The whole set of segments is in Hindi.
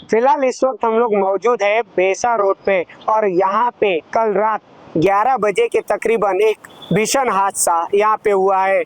फिलहाल इस वक्त हम लोग मौजूद है बेसा रोड पे और यहाँ पे कल रात 11 बजे के तकरीबन एक भीषण हादसा यहाँ पे हुआ है।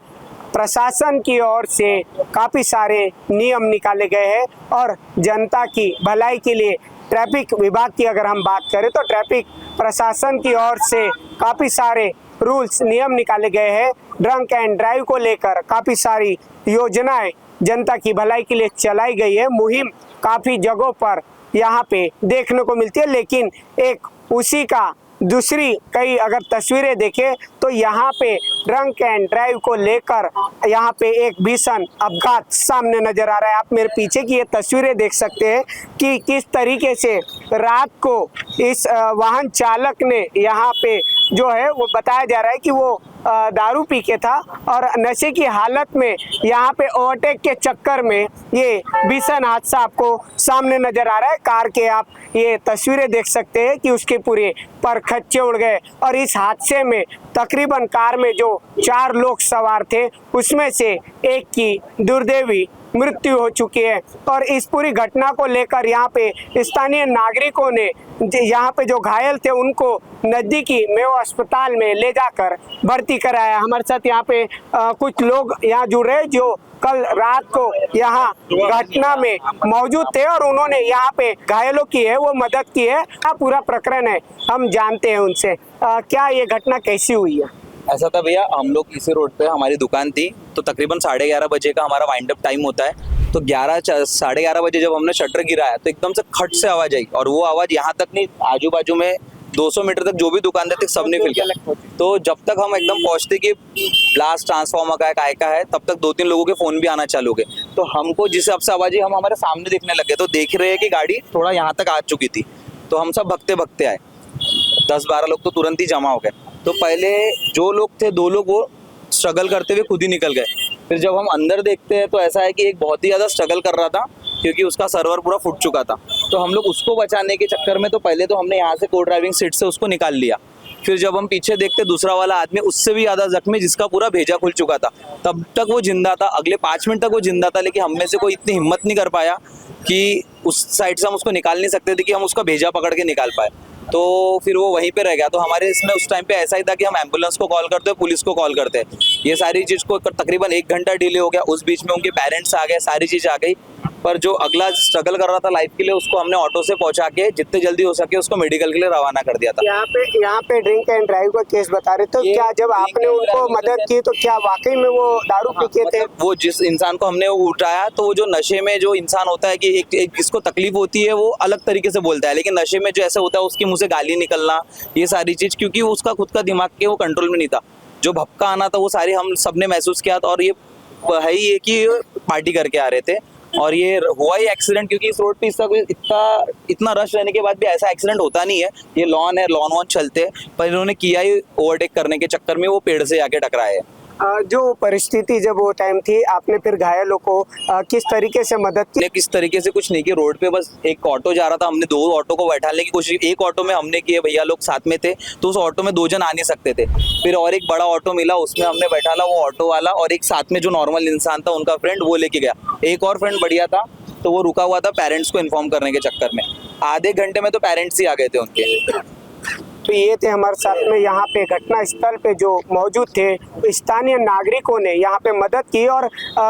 प्रशासन की ओर से काफ़ी सारे नियम निकाले गए हैं और जनता की भलाई के लिए ट्रैफिक विभाग की अगर हम बात करें तो ट्रैफिक प्रशासन की ओर से काफ़ी सारे रूल्स नियम निकाले गए हैं। ड्रंक एंड ड्राइव को लेकर काफ़ी सारी योजनाएं जनता की भलाई के लिए चलाई गई है। मुहिम काफ़ी जगहों पर यहाँ पे देखने को मिलती है, लेकिन एक उसी का दूसरी कई अगर तस्वीरें देखें तो यहाँ पे ड्रंक एंड ड्राइव को लेकर यहाँ पे एक भीषण अपघात सामने नजर आ रहा है। आप मेरे पीछे की ये तस्वीरें देख सकते हैं कि किस तरीके से रात को इस वाहन चालक ने यहाँ पे जो है वो बताया जा रहा है कि वो दारू पी के था और नशे की हालत में यहाँ पे ओवरटेक के चक्कर में ये भीषण हादसा आपको सामने नजर आ रहा है। कार के आप ये तस्वीरें देख सकते हैं कि उसके पूरे पर खच्चे उड़ गए और इस हादसे में तकरीबन कार में जो 4 लोग सवार थे उसमें से एक की दुर्दैवी मृत्यु हो चुकी है। और इस पूरी घटना को लेकर यहाँ पे स्थानीय नागरिकों ने यहाँ पे जो घायल थे उनको नजदीकी मेयो अस्पताल में ले जाकर भर्ती कराया। हमारे साथ यहाँ पे कुछ लोग यहाँ जुड़ रहे जो कल रात को यहाँ घटना में मौजूद थे और उन्होंने यहाँ पे घायलों की है वो मदद की है। क्या पूरा प्रकरण है हम जानते हैं उनसे। क्या ये घटना कैसी हुई है? ऐसा था भैया, हम लोग इसी रोड पे हमारी दुकान थी तो तकरीबन 11:30 बजे का हमारा वाइंड अप टाइम होता है। तो 11 बजे जब हमने शटर गिराया तो एकदम से खट से आवाज आई और वो आवाज यहाँ तक नहीं, आजू बाजू में 200 मीटर तक जो भी दुकानदार थे सबने फील किया। तो जब तक हम एकदम पहुंचते कि ब्लास्ट ट्रांसफार्मर का है काय का है, तब तक 2-3 लोगों के फोन भी आना चालू हो गए। तो हमको जिस हिसाब से आवाज आई हम हमारे सामने देखने लगे तो देख रहे हैं कि गाड़ी थोड़ा यहाँ तक आ चुकी थी। तो हम सब भगते भगते आए, 10-12 लोग तो तुरंत ही जमा हो गए। तो पहले जो लोग थे 2 लोग वो स्ट्रगल करते हुए खुद ही निकल गए। फिर जब हम अंदर देखते हैं तो ऐसा है कि एक बहुत ही ज़्यादा स्ट्रगल कर रहा था क्योंकि उसका सर्वर पूरा फूट चुका था। तो हम लोग उसको बचाने के चक्कर में तो पहले तो हमने यहाँ से को ड्राइविंग सीट से उसको निकाल लिया। फिर जब हम पीछे देखते दूसरा वाला आदमी उससे भी ज़्यादा जख्मी जिसका पूरा भेजा खुल चुका था, तब तक वो जिंदा था। अगले 5 मिनट तक वो जिंदा था, लेकिन हम में से कोई इतनी हिम्मत नहीं कर पाया कि उस साइड से हम उसको निकाल नहीं सकते थे कि हम उसका भेजा पकड़ के निकाल पाए। तो फिर वो वहीं पे रह गया। तो हमारे इसमें उस टाइम पे ऐसा ही था कि हम एम्बुलेंस को कॉल करते, पुलिस को कॉल करते। ये सारी चीज़ को तकरीबन 1 घंटा डिले हो गया। उस बीच में उनके पेरेंट्स आ गए, सारी चीज़ आ गई। पर जो अगला स्ट्रगल कर रहा था लाइफ के लिए उसको हमने ऑटो से पहुंचा के जितने जल्दी हो सके उसको मेडिकल के लिए रवाना कर दिया था। यहाँ पे ड्रिंक एंड ड्राइव का केस बता रहे तो क्या जब आपने उनको मदद की तो क्या वाकई में वो दारू पी के थे? वो जिस इंसान को हमने वो उठाया तो वो जो नशे में जो इंसान होता है कि एक जिसको तकलीफ होती है वो अलग तरीके से बोलता है, लेकिन नशे में जो ऐसा होता है उसके मुंह से गाली निकलना, ये सारी चीज क्योंकि उसका खुद का दिमाग के वो कंट्रोल में नहीं था। जो भपका आना था वो सारी हम सबने महसूस किया था। और ये है ही कि पार्टी करके आ रहे थे और ये हुआ ही एक्सीडेंट क्योंकि इस रोड पे इतना रश रहने के बाद भी ऐसा एक्सीडेंट होता नहीं है। ये लॉन है, लॉन वॉन चलते हैं, पर इन्होंने किया ही ओवरटेक करने के चक्कर में वो पेड़ से आके टकराए। जो परिस्थिति जब वो टाइम थी आपने फिर घायलों को किस तरीके से मदद की? किस तरीके से कुछ नहीं किया। रोड पे बस एक ऑटो जा रहा था, हमने 2 ऑटो को बैठाने की कोशिश। एक ऑटो में हमने किए, भैया लोग साथ में थे तो उस ऑटो में 2 जन आ नहीं सकते थे। फिर और एक बड़ा ऑटो मिला उसमें हमने बैठाला वो ऑटो वाला और एक साथ में जो नॉर्मल इंसान था उनका फ्रेंड वो लेके गया। एक और फ्रेंड बढ़िया था तो वो रुका हुआ था पेरेंट्स को इन्फॉर्म करने के चक्कर में। आधे घंटे में तो पेरेंट्स ही आ गए थे उनके। तो ये थे हमारे साथ में यहाँ पे घटना स्थल पे जो मौजूद थे स्थानीय नागरिकों ने यहाँ पे मदद की और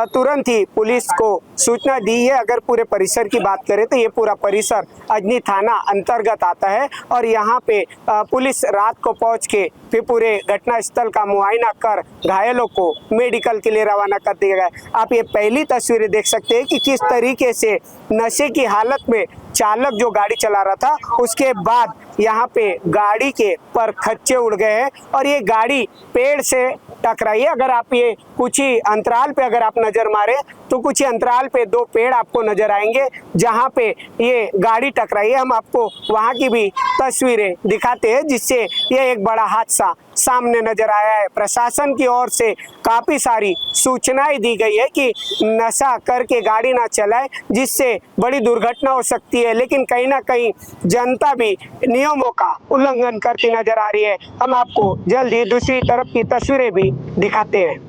तुरंत ही पुलिस को सूचना दी है। अगर पूरे परिसर की बात करें तो ये पूरा परिसर अजनी थाना अंतर्गत आता है और यहाँ पे पुलिस रात को पहुँच के फिर पूरे घटना स्थल का मुआयना कर घायलों को मेडिकल के लिए रवाना कर दिया गया। आप ये पहली तस्वीरें देख सकते हैं कि किस तरीके से नशे की हालत में चालक जो गाड़ी चला रहा था उसके बाद यहाँ पे गाड़ी के पर खच्चे उड़ गए हैं और ये गाड़ी पेड़ से टकराई है। अगर आप ये कुछ ही अंतराल पे अगर आप नजर मारे तो कुछ ही अंतराल पे 2 पेड़ आपको नजर आएंगे जहाँ पे ये गाड़ी टकराई है। हम आपको वहाँ की भी तस्वीरें दिखाते हैं जिससे ये एक बड़ा हादसा सामने नजर आया है। प्रशासन की ओर से काफी सारी सूचनाएं दी गई है कि नशा करके गाड़ी ना चलाए जिससे बड़ी दुर्घटना हो सकती है, लेकिन कहीं ना कहीं जनता भी नियमों का उल्लंघन करती नजर आ रही है। हम आपको जल्द ही दूसरी तरफ की तस्वीरें भी दिखाते हैं।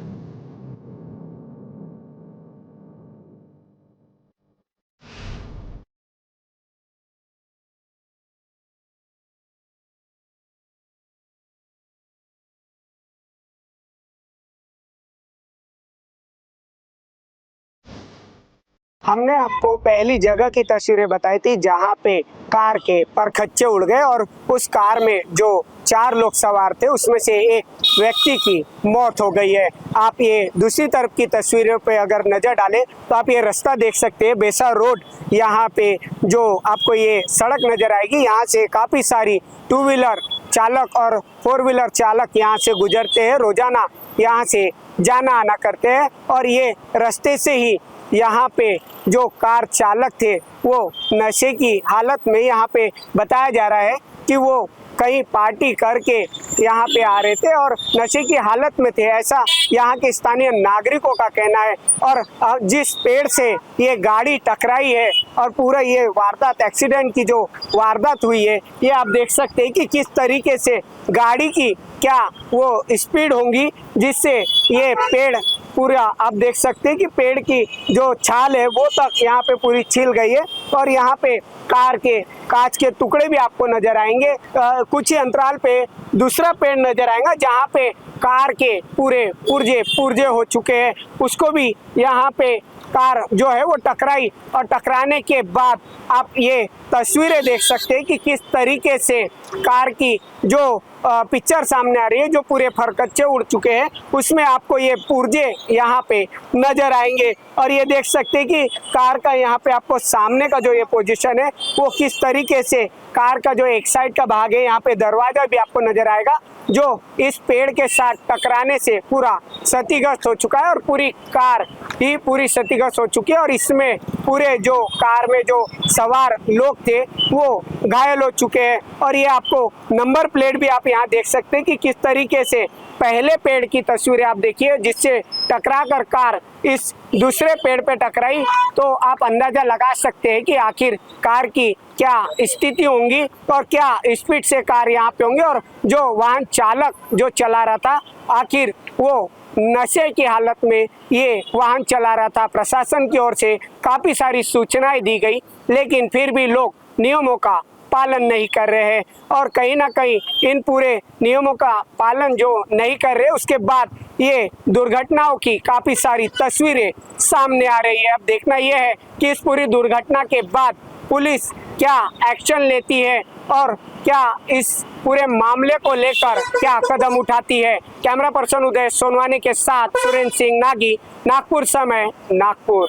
हमने आपको पहली जगह की तस्वीरें बताई थी जहां पे कार के परखच्चे उड़ गए और उस कार में जो 4 लोग सवार थे उसमें से एक व्यक्ति की मौत हो गई है। आप ये दूसरी तरफ की तस्वीरों पे अगर नजर डालें तो आप ये रास्ता देख सकते हैं, बेसा रोड। यहाँ पे जो आपको ये सड़क नजर आएगी, यहाँ से काफी सारी 2 व्हीलर चालक और 4 व्हीलर चालक यहाँ से गुजरते हैं, रोजाना यहाँ से जाना आना करते हैं। और ये रास्ते से ही यहाँ पे जो कार चालक थे वो नशे की हालत में, यहाँ पे बताया जा रहा है कि वो कहीं पार्टी करके यहाँ पे आ रहे थे और नशे की हालत में थे, ऐसा यहाँ के स्थानीय नागरिकों का कहना है। और जिस पेड़ से ये गाड़ी टकराई है और पूरा ये वारदात, एक्सीडेंट की जो वारदात हुई है, ये आप देख सकते हैं कि किस तरीके से गाड़ी की क्या वो स्पीड होंगी जिससे ये पेड़ पूरा, आप देख सकते हैं कि पेड़ की जो छाल है वो तक यहाँ पे पूरी छिल गई है। और यहाँ पे कार के कांच के टुकड़े भी आपको नजर आएंगे। कुछ ही अंतराल पे दूसरा पेड़ नजर आएगा जहाँ पे कार के पूरे पुर्जे हो चुके हैं, उसको भी यहाँ पे कार जो है वो टकराई। और टकराने के बाद आप ये तस्वीरें देख सकते हैं कि किस तरीके से कार की जो पिक्चर सामने आ रही है, जो पूरे फरकच्चे उड़ चुके हैं, उसमें आपको ये पुर्जे यहाँ पे नजर आएंगे। और ये देख सकते हैं कि कार का यहाँ पे आपको सामने का जो ये पोजीशन है वो किस तरीके से, कार का जो एक साइड का भाग है, यहाँ पे दरवाजा भी आपको नजर आएगा जो इस पेड़ के साथ टकराने से पूरा क्षतिग्रस्त हो चुका है और पूरी कार ही पूरी क्षतिग्रस्त हो चुकी है। और इसमें पूरे जो कार में जो सवार लोग थे वो घायल हो चुके हैं। और ये आपको नंबर प्लेट भी आप यहाँ देख सकते हैं कि किस तरीके से पहले पेड़ की तस्वीरें आप देखिए जिससे टकरा कर कार इस दूसरे पेड़ पे टकराई, तो आप अंदाजा लगा सकते हैं कि आखिर कार की क्या स्थिति होंगी और क्या स्पीड से कार यहाँ पे होंगे। और जो वाहन चालक जो चला रहा था, आखिर वो नशे की हालत में ये वाहन चला रहा था। प्रशासन की ओर से काफी सारी सूचनाएं दी गई, लेकिन फिर भी लोग नियमों का पालन नहीं कर रहे हैं। और कहीं ना कहीं इन पूरे नियमों का पालन जो नहीं कर रहे, उसके बाद ये दुर्घटनाओं की काफी सारी तस्वीरें सामने आ रही है। अब देखना यह है कि इस पूरी दुर्घटना के बाद पुलिस क्या एक्शन लेती है और क्या इस पूरे मामले को लेकर क्या कदम उठाती है। कैमरा पर्सन उदय सोनवानी के साथ सुरेंद्र सिंह नागी, नागपुर समय, नागपुर।